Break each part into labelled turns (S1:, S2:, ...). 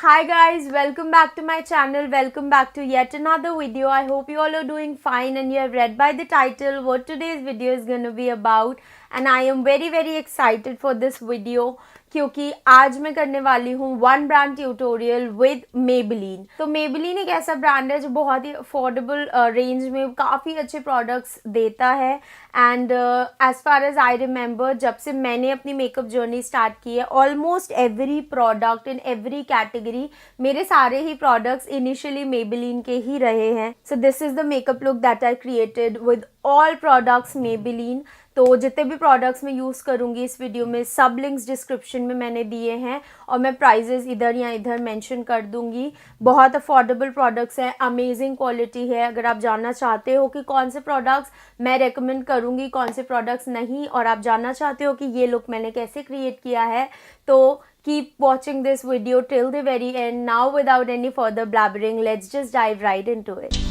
S1: Hi guys, welcome back to my channel. Welcome back to yet another video. I hope you all are doing fine and you have read by the title what today's video is going to be about, and I am very excited for this video क्योंकि आज मैं करने वाली हूँ one brand tutorial with Maybelline. तो Maybelline एक ऐसा brand है जो बहुत ही अफोर्डेबल रेंज में काफ़ी अच्छे प्रोडक्ट्स देता है। And as far as I remember, जब से मैंने अपनी मेकअप जर्नी स्टार्ट की है, almost every product in every category, मेरे सारे ही प्रोडक्ट्स इनिशियली मेबेलिन के ही रहे हैं। So this is the makeup look that I created with all products Maybelline. तो जितने भी प्रोडक्ट्स मैं यूज़ करूँगी इस वीडियो में, सब लिंक्स डिस्क्रिप्शन में मैंने दिए हैं और मैं प्राइजेस इधर या इधर मेंशन कर दूँगी। बहुत अफोर्डेबल प्रोडक्ट्स हैं, अमेजिंग क्वालिटी है। अगर आप जानना चाहते हो कि कौन से प्रोडक्ट्स मैं रेकमेंड करूँगी, कौन से प्रोडक्ट्स नहीं, और आप जानना चाहते हो कि ये लुक मैंने कैसे क्रिएट किया है, तो keep watching this video till the very end. Now without any further blabbering, let's just dive right into it.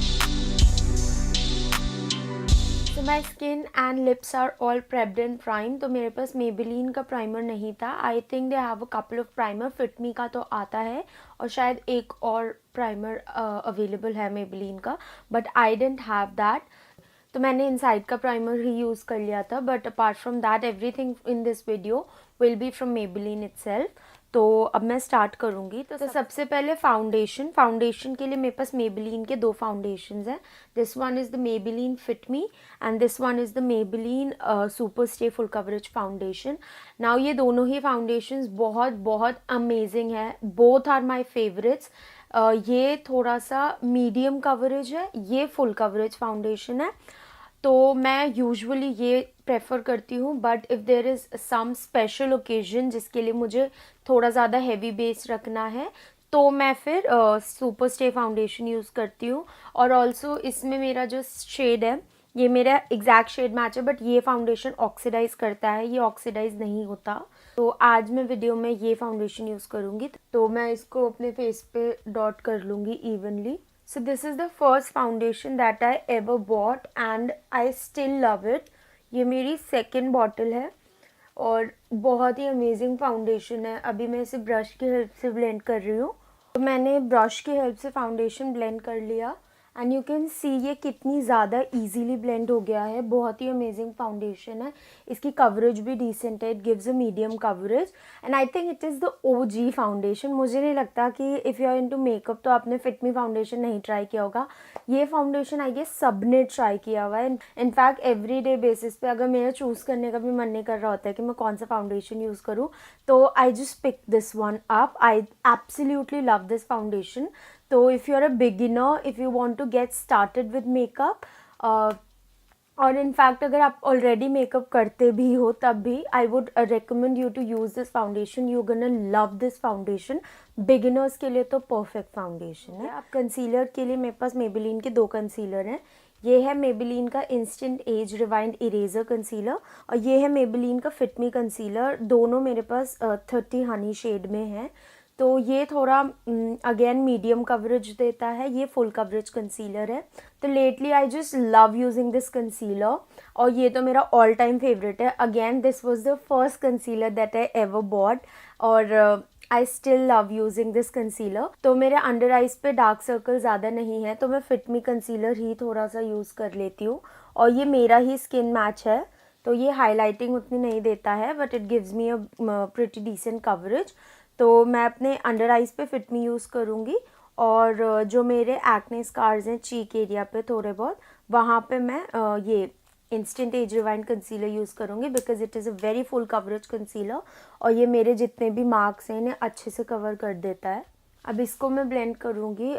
S1: So my skin and lips are all prepped and primed. तो मेरे पास Maybelline का primer नहीं था. I think they have a couple of primer. Fit Me का तो आता है और शायद एक और प्राइमर अवेलेबल है Maybelline का, but I didn't have that. तो मैंने इनसाइड का प्राइमर ही यूज़ कर लिया था, but apart from that everything in this video will be from Maybelline itself. तो अब मैं स्टार्ट करूँगी। तो सबसे पहले फाउंडेशन के लिए मेरे पास Maybelline के दो फाउंडेशंस हैं। This one is the Maybelline Fit Me and this one is the Maybelline super stay full coverage foundation. Now ये दोनों ही फाउंडेशंस बहुत अमेजिंग है। Both are my favourites. ये थोड़ा सा मीडियम कवरेज है, ये फुल कवरेज फाउंडेशन है। तो मैं यूजुअली ये प्रेफर करती हूँ, but if there is some special occasion जिसके लिए मुझे थोड़ा ज़्यादा हैवी बेस रखना है, तो मैं फिर सुपर स्टे फाउंडेशन यूज़ करती हूँ। और ऑल्सो इसमें मेरा जो शेड है, ये मेरा एग्जैक्ट शेड मैच है, बट ये फाउंडेशन ऑक्सीडाइज करता है, ये ऑक्सीडाइज नहीं होता। तो आज मैं वीडियो में ये फाउंडेशन यूज़ करूँगी। तो मैं इसको अपने फेस पे डॉट कर लूँगी evenly. So this is the first foundation that I ever bought and I still love it. ये मेरी सेकेंड बॉटल है और बहुत ही अमेजिंग फाउंडेशन है। अभी मैं इसे ब्रश की हेल्प से ब्लेंड कर रही हूँ। तो मैंने ब्रश की हेल्प से फाउंडेशन ब्लेंड कर लिया एंड यू कैन सी ये कितनी ज़्यादा इजीली ब्लेंड हो गया है। बहुत ही अमेजिंग फाउंडेशन है। इसकी कवरेज भी डिसेंट है, it gives a medium coverage and I think it is the OG foundation. मुझे नहीं लगता कि if you are into makeup तो आपने फिट मी फाउंडेशन नहीं ट्राई किया होगा। ये फाउंडेशन आई गेस सब ने ट्राई किया हुआ है। इनफैक्ट एवरी डे बेसिस पे अगर मेरा चूज़ करने का भी मन नहीं कर रहा होता है कि मैं कौन सा फाउंडेशन यूज़ करूँ, तो I just pick this one up. I absolutely love this foundation. तो if you are a beginner, if you want to get started with makeup, और इनफैक्ट अगर आप ऑलरेडी मेकअप करते भी हो तब भी, I would recommend you to use this foundation. You gonna love this foundation. Beginners के लिए तो परफेक्ट फाउंडेशन है। आप कंसीलर के लिए मेरे पास Maybelline के दो कंसीलर हैं। ये है Maybelline का instant age rewind eraser concealer और ये है Maybelline का फिट मी कंसीलर। दोनों मेरे पास 30 हनी शेड में है। तो ये थोड़ा अगेन मीडियम कवरेज देता है, ये फुल कवरेज कंसीलर है। तो lately I just love using this concealer और ये तो मेरा ऑल टाइम फेवरेट है। Again this was the first concealer that I ever bought और I still love using this concealer. तो मेरे अंडर आइज पे डार्क सर्कल ज़्यादा नहीं है, तो मैं फिट मी कंसीलर ही थोड़ा सा यूज़ कर लेती हूँ और ये मेरा ही स्किन मैच है, तो ये हाईलाइटिंग उतनी नहीं देता है, but it gives me a pretty decent coverage. तो मैं अपने अंडर आइज़ पे फिट मी यूज़ करूँगी और जो मेरे एक्ने स्कार्स हैं चीक एरिया पे थोड़े बहुत, वहाँ पे मैं ये instant age rewind concealer use करूँगी because it is a very full coverage concealer और ये मेरे जितने भी मार्क्स हैं इन्हें अच्छे से कवर कर देता है। अब इसको मैं ब्लेंड करूँगी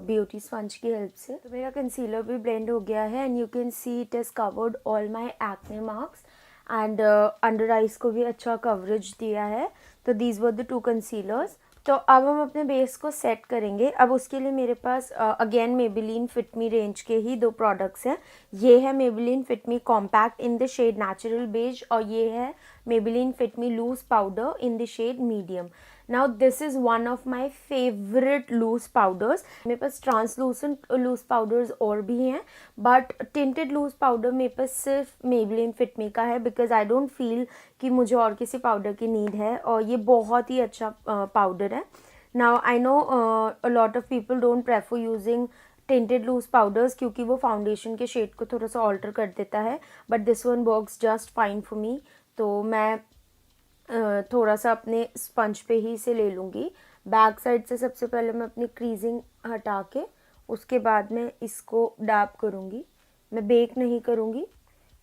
S1: ब्यूटी स्पंज की हेल्प से। तो मेरा कंसीलर भी ब्लेंड हो गया है and you can see it has covered all my acne marks and under eyes को भी अच्छा कवरेज दिया है। तो these were the two concealers. तो अब हम अपने बेस को सेट करेंगे। अब उसके लिए मेरे पास again Maybelline Fit Me range के ही दो प्रोडक्ट्स हैं। ये है Maybelline Fit Me compact in the shade natural beige और ये है Maybelline Fit Me loose powder in the shade medium. Now this is one of my favourite loose powders. मेरे पास ट्रांसलूसेंट लूज पाउडर्स और भी हैं, बट टिंटेड लूज पाउडर मेरे पास सिर्फ Maybelline Fit Me का है बिकॉज आई डोंट फील कि मुझे और किसी पाउडर की नीड है और ये बहुत ही अच्छा पाउडर है। Now I know a lot of people don't prefer using tinted loose powders क्योंकि वो फाउंडेशन के शेड को थोड़ा सा ऑल्टर कर देता है, but this one works just fine for me. तो मैं थोड़ा सा अपने स्पंज पे ही से ले लूँगी। बैक साइड से सबसे पहले मैं अपनी क्रीजिंग हटा के उसके बाद में इसको डैप करूँगी। मैं बेक नहीं करूँगी,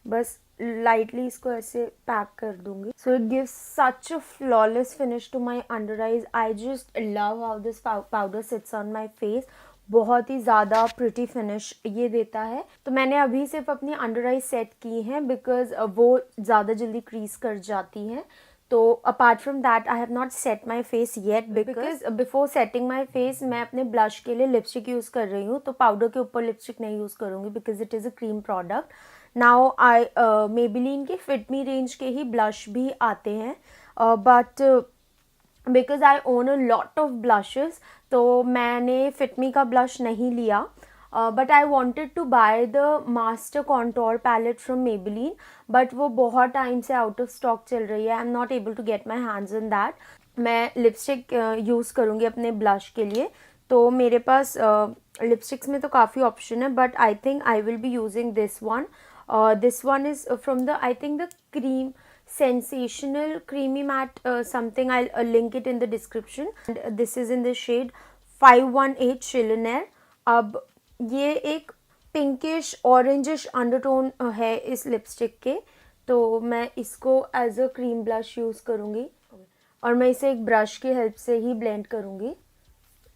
S1: बस लाइटली इसको ऐसे पैक कर दूँगी। So it gives such a flawless finish to my under eyes. I just love how this powder sits on my face. बहुत ही ज़्यादा प्रिटी फिनिश ये देता है। तो मैंने अभी सिर्फ अपनी अंडर आइज सेट की हैं बिकॉज वो ज़्यादा जल्दी क्रीज कर जाती हैं। तो apart from that I have not set my face yet because before setting my face मैं अपने ब्लश के लिए लिपस्टिक यूज़ कर रही हूँ। तो पाउडर के ऊपर लिपस्टिक नहीं यूज़ करूँगी because it is a cream product. Now I Maybelline के फिट मी रेंज के ही ब्लश भी आते हैं, but because I own a lot of blushes तो मैंने फिटमी का ब्लश नहीं लिया। But I wanted to buy the master contour palette from Maybelline, बट वो बहुत टाइम से आउट ऑफ स्टॉक चल रही है। I am not able to get my hands on that. मैं लिपस्टिक यूज़ करूँगी अपने ब्लश के लिए। तो मेरे पास लिपस्टिक्स में तो काफ़ी ऑप्शन है, but I think I will be using this one. This one is from the, I think, the cream sensational creamy matte something. I'll link it in the description. And this is in the shade 518 Chillionaire. अब ये एक pinkish orangish undertone है इस lipstick के, तो मैं इसको as a cream blush use करूँगी और मैं इसे एक ब्रश की हेल्प से ही ब्लेंड करूँगी।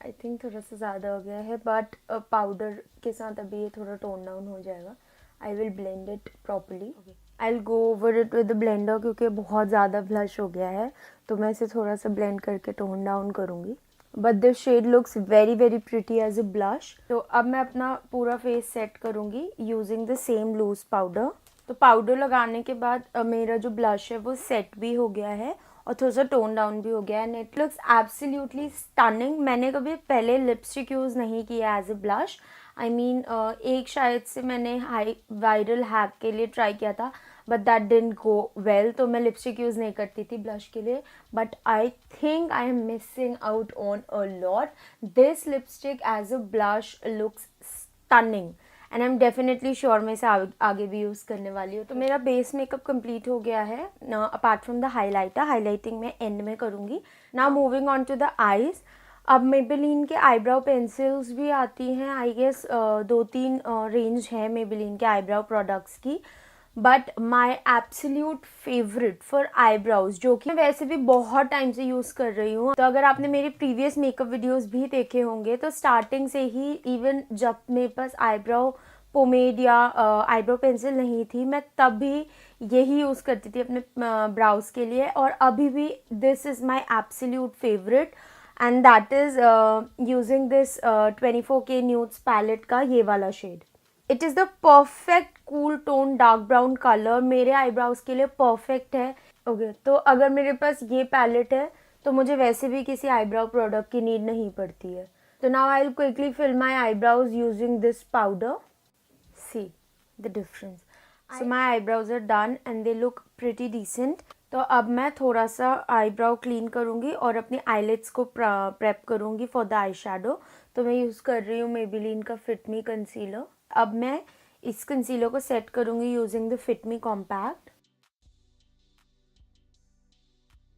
S1: आई थिंक थोड़ा सा ज़्यादा हो गया है, बट पाउडर के साथ अभी ये थोड़ा टोन डाउन हो जाएगा। I will blend it properly. I will go over it with the blender क्योंकि बहुत ज़्यादा ब्लश हो गया है, तो मैं इसे थोड़ा सा ब्लेंड करके टोन डाउन करूँगी। But this shade looks very very pretty as a blush. तो अब मैं अपना पूरा फेस सेट करूँगी using the same loose powder. तो पाउडर लगाने के बाद मेरा जो ब्लश है वो सेट भी हो गया है और थोड़ा सा टोन डाउन भी हो गया है, and it looks absolutely stunning. मैंने कभी पहले लिपस्टिक यूज़ नहीं किया as a blush. I mean एक शायद से मैंने हाई वायरल हैक के लिए ट्राई किया था, but that didn't go well. तो मैं लिपस्टिक यूज़ नहीं करती थी ब्लश के लिए, but I think I am missing out on a lot. This lipstick as a blush looks stunning and I am definitely sure मैं इसे आगे भी यूज़ करने वाली हूँ। तो मेरा बेस मेकअप कंप्लीट हो गया है apart from the highlighter. Highlighting मैं एंड में करूँगी। Now moving on to the eyes. अब मेबेलिन के आईब्राउ पेंसिल्स भी आती हैं, आई गेस 2-3 रेंज है मेबेलिन के आईब्राउ प्रोडक्ट्स की, but my absolute favourite for eyebrows, जो कि मैं वैसे भी बहुत टाइम से यूज़ कर रही हूँ। तो अगर आपने मेरे प्रीवियस मेकअप वीडियोस भी देखे होंगे तो स्टार्टिंग से ही, इवन जब मेरे पास आईब्राउ पोमेड या आईब्रो पेंसिल नहीं थी, मैं तब भी यही यूज़ करती थी अपने ब्राउज के लिए, और अभी भी this is my absolute favourite, and that is using this 24K nudes palette का ये वाला शेड। It is the perfect cool tone dark brown colour, मेरे आईब्राउज के लिए परफेक्ट है। ओके तो अगर मेरे पास ये पैलेट है तो मुझे वैसे भी किसी आईब्राउ प्रोडक्ट की नीड नहीं पड़ती है। तो now I will quickly fill my eyebrows using this powder. See the difference. So my eyebrows are done and they look pretty decent. तो अब मैं थोड़ा सा आईब्राउ क्लीन करूँगी और अपनी आईलिड्स को प्रेप करूँगी फॉर द आई शेडो। तो मैं यूज़ कर रही हूँ मेबेलिन का फिट मी कंसीलर। अब मैं इस कंसीलर को सेट करूँगी using the Fit Me compact.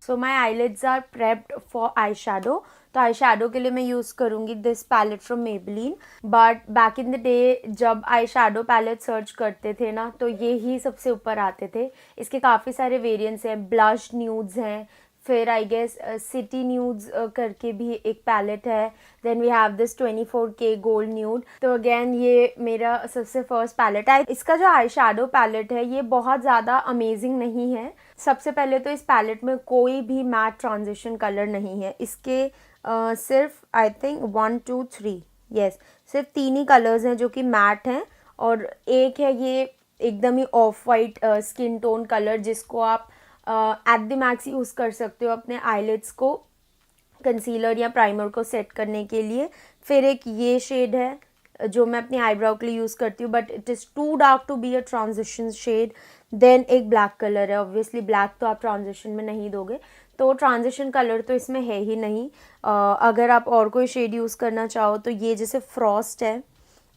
S1: So my eyelids are prepped for eye shadow. तो आई शेडो के लिए मैं यूज़ करूँगी this palette from Maybelline. But back in the day जब आई शेडो पैलेट सर्च करते थे ना, तो ये ही सबसे ऊपर आते थे। इसके काफ़ी सारे वेरिएंट्स हैं, ब्लश न्यूड्स हैं, फिर आई गेस सिटी न्यूड्स करके भी एक पैलेट है, then we have this 24K gold nude. तो अगेन ये मेरा सबसे फर्स्ट पैलेट है। इसका जो आई शेडो पैलेट है ये बहुत ज़्यादा अमेजिंग नहीं है। सबसे पहले तो इस पैलेट में कोई भी मैट ट्रांजिशन कलर नहीं है। इसके सिर्फ आई थिंक 1 2 3 यस सिर्फ 3 ही कलर्स हैं जो कि मैट हैं, और एक है ये एकदम ही off white skin tone colour जिसको आप एट द मैक्स यूज़ कर सकते हो अपने आईलिड्स को कंसीलर या प्राइमर को सेट करने के लिए। फिर एक ये शेड है जो मैं अपनी आईब्राउ के लिए यूज़ करती हूँ, but it is too dark to be a transition shade. Then एक ब्लैक कलर है, ऑब्वियसली ब्लैक तो आप ट्रांजिशन में नहीं दोगे, तो ट्रांजिशन कलर तो इसमें है ही नहीं। अगर आप और कोई शेड यूज़ करना चाहो तो ये जैसे फ्रॉस्ट है,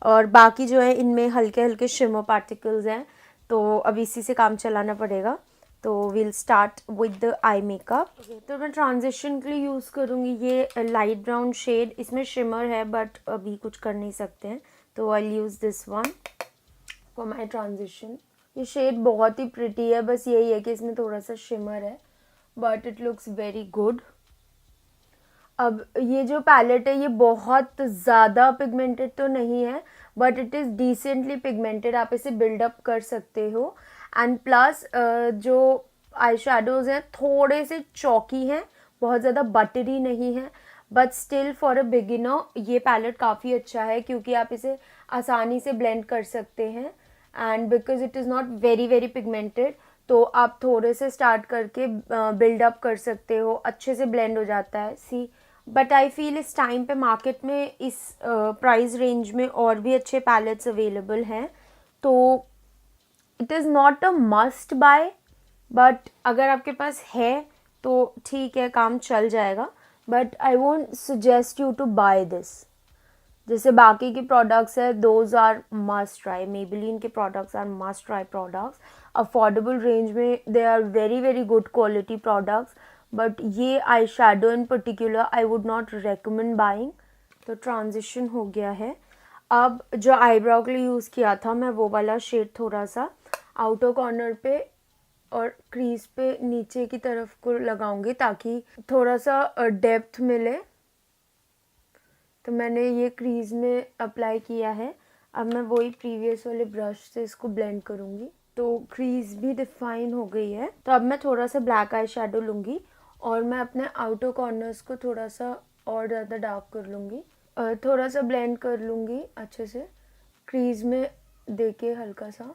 S1: और बाकी जो है इनमें हल्के हल्के शिमर पार्टिकल्स हैं, तो अब इसी से काम चलाना पड़ेगा। तो we'll start with the eye makeup. तो मैं ट्रांजिशन के लिए यूज़ करूँगी ये लाइट ब्राउन शेड। इसमें शिमर है बट अभी कुछ कर नहीं सकते हैं, तो I use this one for my transition. ये शेड बहुत ही प्रिटी है, बस यही है कि इसमें थोड़ा सा शिमर है, but it looks very good. अब ये जो पैलेट है ये बहुत ज़्यादा पिगमेंटेड तो नहीं है, but it is decently pigmented. आप इसे बिल्डअप कर सकते हो। एंड प्लस जो आई शेडोज़ हैं थोड़े से चौकी हैं, बहुत ज़्यादा बटरी नहीं है, but still for a beginner ये पैलेट काफ़ी अच्छा है, क्योंकि आप इसे आसानी से ब्लेंड कर सकते हैं। And because it is not very very pigmented, तो आप थोड़े से स्टार्ट करके बिल्डअप कर सकते हो, अच्छे से ब्लेंड हो जाता है। सी, बट आई फील इस टाइम पे मार्केट में इस प्राइस रेंज में और भी अच्छे पैलेट्स अवेलेबल हैं, तो it is not a must buy, but अगर आपके पास है तो ठीक है, काम चल जाएगा। But I won't suggest you to buy this. जैसे बाकी के प्रोडक्ट्स है, those are must try. Maybelline के products are must try products. Affordable range में they are very very good quality products, but ये eye shadow in particular I would not recommend buying. तो transition हो गया है। अब जो आईब्राउ के लिए यूज़ किया था मैं वो वाला शेड थोड़ा सा आउटर कॉर्नर पे और क्रीज पे नीचे की तरफ को लगाऊंगी, ताकि थोड़ा सा डेप्थ मिले। तो मैंने ये क्रीज में अप्लाई किया है। अब मैं वही प्रीवियस वाले ब्रश से इसको ब्लेंड करूँगी। तो क्रीज भी डिफाइन हो गई है। तो अब मैं थोड़ा सा ब्लैक आई शेडो लूँगी और मैं अपने आउटर कॉर्नर्स को थोड़ा सा और ज़्यादा डार्क कर लूँगी, थोड़ा सा ब्लेंड कर लूँगी अच्छे से, क्रीज में देके हल्का सा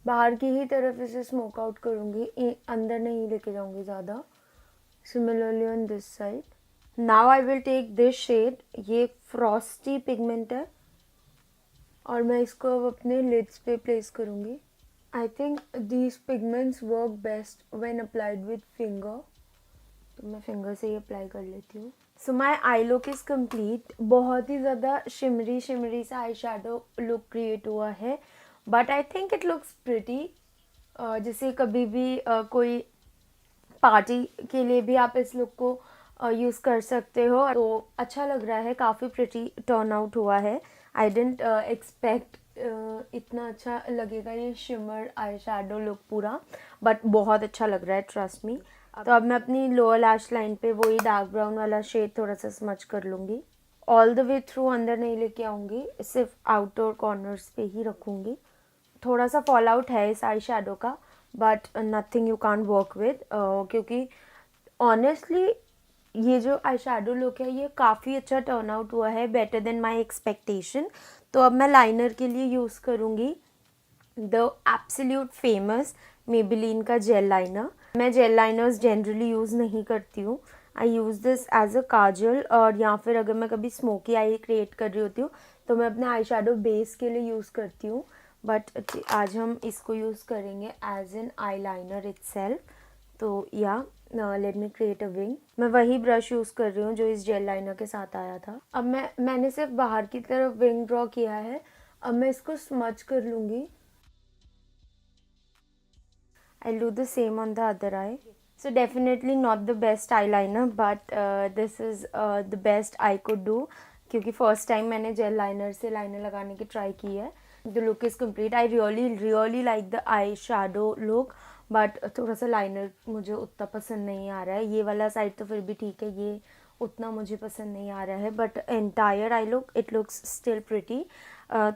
S1: बाहर की ही तरफ इसे स्मोक आउट करूँगी, अंदर नहीं लेके जाऊँगी ज़्यादा। Similarly on this side. Now I will take this shade, ये फ्रॉस्टी पिगमेंट है, और मैं इसको अब अपने लिड्स पे प्लेस करूँगी। I think these pigments work best when applied with finger, तो मैं फिंगर से ही अप्लाई कर लेती हूँ। सो माई आई लुक इज़ कम्प्लीट। बहुत ही ज़्यादा शिमरी शिमरी सा आई शेडो लुक क्रिएट हुआ है, but I think it looks pretty. जैसे कभी भी कोई पार्टी के लिए भी आप इस लुक को यूज़ कर सकते हो, तो अच्छा लग रहा है, काफ़ी प्रिटी टर्न आउट हुआ है। आई डेंट एक्सपेक्ट इतना अच्छा लगेगा ये शिमर आई शेडो लुक पूरा, बट बहुत अच्छा लग रहा है, ट्रस्ट मी। तो अब मैं अपनी लोअर लैश लाइन पे वही डार्क ब्राउन वाला शेड थोड़ा सा स्मच कर लूँगी। ऑल द वे थ्रू अंदर नहीं लेके आऊँगी, सिर्फ आउटर कॉर्नर्स पे ही रखूँगी। थोड़ा सा फॉल आउट है इस आई शेडो का, but nothing you can't work with, क्योंकि ऑनेस्टली ये जो आई शेडो लुक है ये काफ़ी अच्छा टर्न आउट हुआ है, बेटर देन माई एक्सपेक्टेशन। तो अब मैं लाइनर के लिए यूज़ करूँगी द एब्सोल्यूट फेमस मेबेलिन का जेल लाइनर। मैं जेल लाइनर्स जनरली यूज़ नहीं करती हूँ, आई यूज़ दिस एज अ काजल, और या फिर अगर मैं कभी स्मोकी आई क्रिएट कर रही होती हूँ तो मैं अपने आई शेडो बेस के लिए यूज़ करती हूँ, बट आज हम इसको यूज़ करेंगे as an eyeliner itself. तो या let me create a wing. मैं वही ब्रश यूज़ कर रही हूँ जो इस जेल लाइनर के साथ आया था। अब मैंने सिर्फ बाहर की तरफ विंग ड्रॉ किया है। अब मैं इसको स्मच कर लूँगी। I'll do the same on the other eye. So definitely not the best eyeliner, but this is the best I could do, क्योंकि फर्स्ट टाइम मैंने जेल लाइनर से लाइनर लगाने की ट्राई की है। The look is complete. I really like the eye shadow look, but थोड़ा सा liner मुझे उतना पसंद नहीं आ रहा है। ये वाला साइड तो फिर भी ठीक है, ये उतना मुझे पसंद नहीं आ रहा है, but entire eye look it looks still pretty.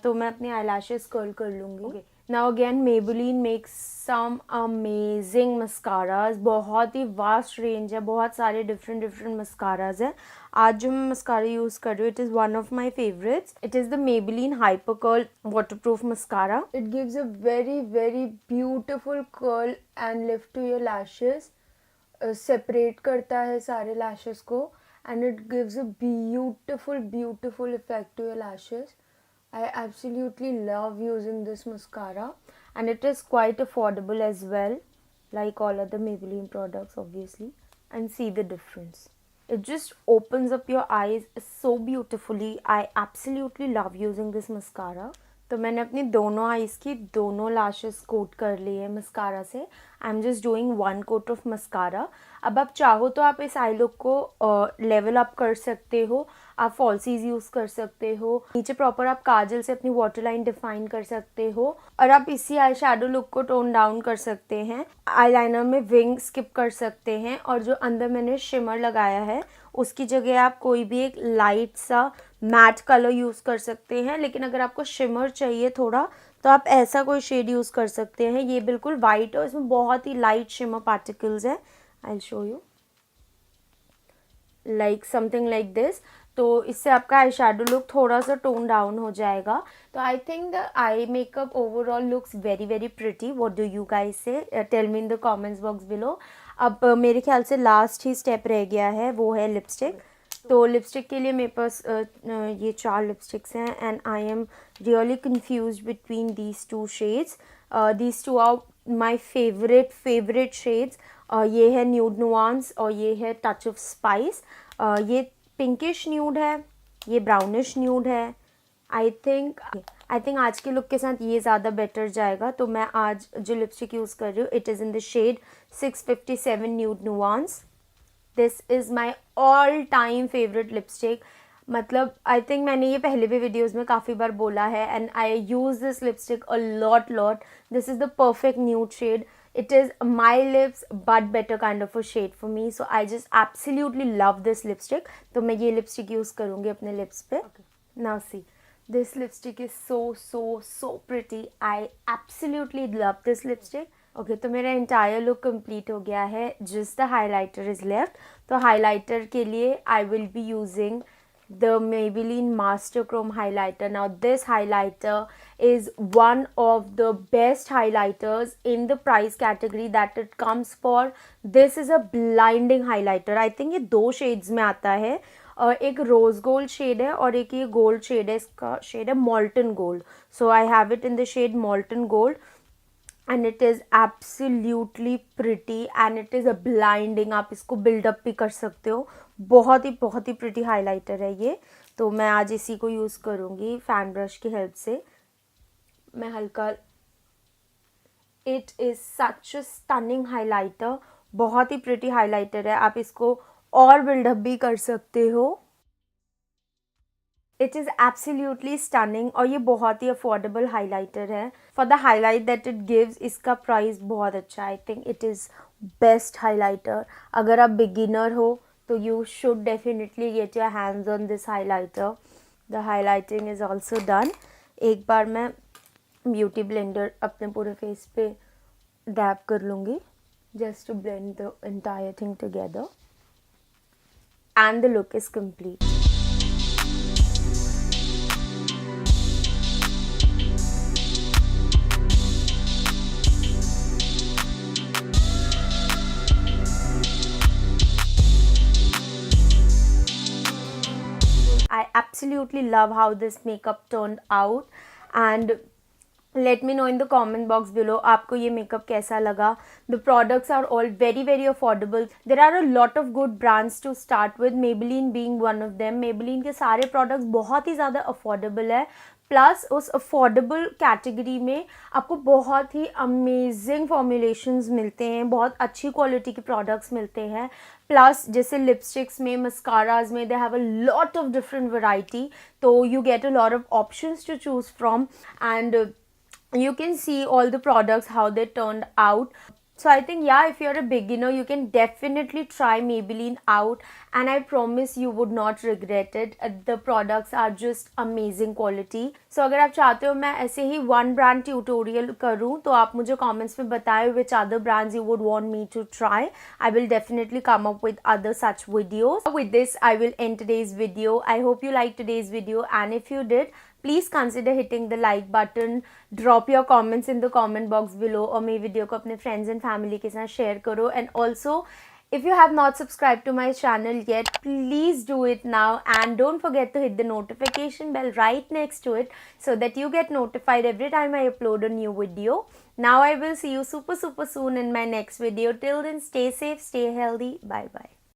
S1: तो मैं अपनी आई लैशेस कर्ल कर लूँगी। Now again Maybelline makes some amazing mascaras. बहुत ही वास्ट रेंज है, बहुत सारे डिफरेंट मस्काराज हैं। आज जो मैं मस्कारा यूज़ कर रही हूँ it is one of my favourites. It is the Maybelline hyper curl waterproof mascara. It gives a very very beautiful curl and lift to your lashes, separate करता है सारे लैशेस को, and it gives a beautiful effect to your lashes. I absolutely love using this mascara, and it is quite affordable as well. like all other Maybelline products obviously, and see the difference. It just opens up your eyes so beautifully. I absolutely love using this mascara. तो मैंने अपनी दोनों eyes की दोनों lashes coat कर ली है mascara से. I am just doing 1 coat of mascara. अब आप चाहो तो आप इस आई लुक को लेवल अप कर सकते हो. आप फॉल्सीज यूज़ कर सकते हो. नीचे प्रॉपर आप काजल से अपनी वाटर लाइन डिफाइन कर सकते हो. और आप इसी आई शैडो लुक को टोन डाउन कर सकते हैं. आईलाइनर में विंग स्किप कर सकते हैं. और जो अंदर मैंने शिमर लगाया है उसकी जगह आप कोई भी एक लाइट सा मैट कलर यूज़ कर सकते हैं. लेकिन अगर आपको शिमर चाहिए थोड़ा तो आप ऐसा कोई शेड यूज़ कर सकते हैं. ये बिल्कुल वाइट और इसमें बहुत ही लाइट शिमर पार्टिकल्स है. I will show you like something like this. तो इससे आपका आई शेडो लुक थोड़ा सा टोन डाउन हो जाएगा. तो I think the eye makeup overall looks very very pretty. What do you guys say? Tell me in the comments box below. अब मेरे ख्याल से लास्ट ही स्टेप रह गया है, वो है लिपस्टिक. तो लिपस्टिक के लिए मेरे पास ये 4 लिपस्टिक्स हैं and I am really confuse between these 2 shades. These 2 are my favourite shades. ये है न्यूड नुआंस और ये है टच ऑफ स्पाइस. ये पिंकिश न्यूड है, ये ब्राउनिश न्यूड है. आई थिंक आज के लुक के साथ ये ज़्यादा बेटर जाएगा. तो मैं आज जो लिपस्टिक यूज़ कर रही हूँ it is in the shade 657 nude nuance. This is my all time favourite lipstick. मतलब आई थिंक मैंने ये पहले भी वीडियोज़ में काफ़ी बार बोला है and I use this lipstick a lot. This is the perfect nude shade. It is my lips but better kind of a shade for me. So I just absolutely love this lipstick. तो मैं ये lipstick use करूँगी अपने lips पे. Now see, this lipstick is so pretty. I absolutely love this lipstick. Okay, तो मेरा entire look complete हो गया है. Just the highlighter is left. तो highlighter के लिए I will be using the Maybelline Master Chrome highlighter. Now this highlighter is one of the best highlighters in the price category that it comes for. This is a blinding highlighter. I think ये 2 shades में आता है. एक rose gold shade है और एक ये gold shade है. इसका शेड है molten gold. So I have it in the shade molten gold and it is absolutely pretty and it is a blinding. आप इसको बिल्डअप भी कर सकते हो. बहुत ही प्रिटी हाइलाइटर है ये. तो मैं आज इसी को यूज़ करूँगी फैन ब्रश की हेल्प से. मैं हल्का, it is such a stunning highlighter. बहुत ही प्रिटी हाइलाइटर है. आप इसको और बिल्डअप भी कर सकते हो. इट इज़ एब्सोल्युटली स्टनिंग और ये बहुत ही अफोर्डेबल हाइलाइटर है. For the highlight that it gives इसका प्राइस बहुत अच्छा है. आई think it is best highlighter. अगर आप बिगिनर हो तो you should definitely get your hands on this highlighter. The highlighting is also done. एक बार मैं ब्यूटी ब्लेंडर अपने पूरे फेस पे डैप कर लूँगी just to blend the entire thing together and the look is complete. I absolutely love how this makeup turned out and let me know in the comment box below आपको ये makeup कैसा लगा. The products are all very affordable. There are a lot of good brands to start with, Maybelline being one of them. Maybelline के सारे products बहुत ही ज़्यादा affordable है. प्लस उस अफोर्डेबल कैटेगरी में आपको बहुत ही अमेजिंग फॉर्मुलेशंस मिलते हैं. बहुत अच्छी क्वालिटी के प्रोडक्ट्स मिलते हैं. प्लस जैसे लिपस्टिक्स में, मस्काराज में, they have a lot of different variety. So you get a lot of options to choose from and you can see all the products how they turned out. So I think yeah, if you're a beginner you can definitely try Maybelline out and I promise you would not regret it. The products are just amazing quality. So अगर आप चाहते हो मैं ऐसे ही one brand tutorial करूँ तो आप मुझे comments में बताएं which other brands you would want me to try. I will definitely come up with other such videos. With this I will end today's video. I hope you liked today's video and if you did, please consider hitting the like button. Drop your comments in the comment box below और मेरी video को अपने friends and family के साथ share करो. And also if you have not subscribed to my channel yet, please do it now and don't forget to hit the notification bell right next to it so that you get notified every time I upload a new video. Now I will see you super super soon in my next video. Till then, stay safe, stay healthy. Bye bye.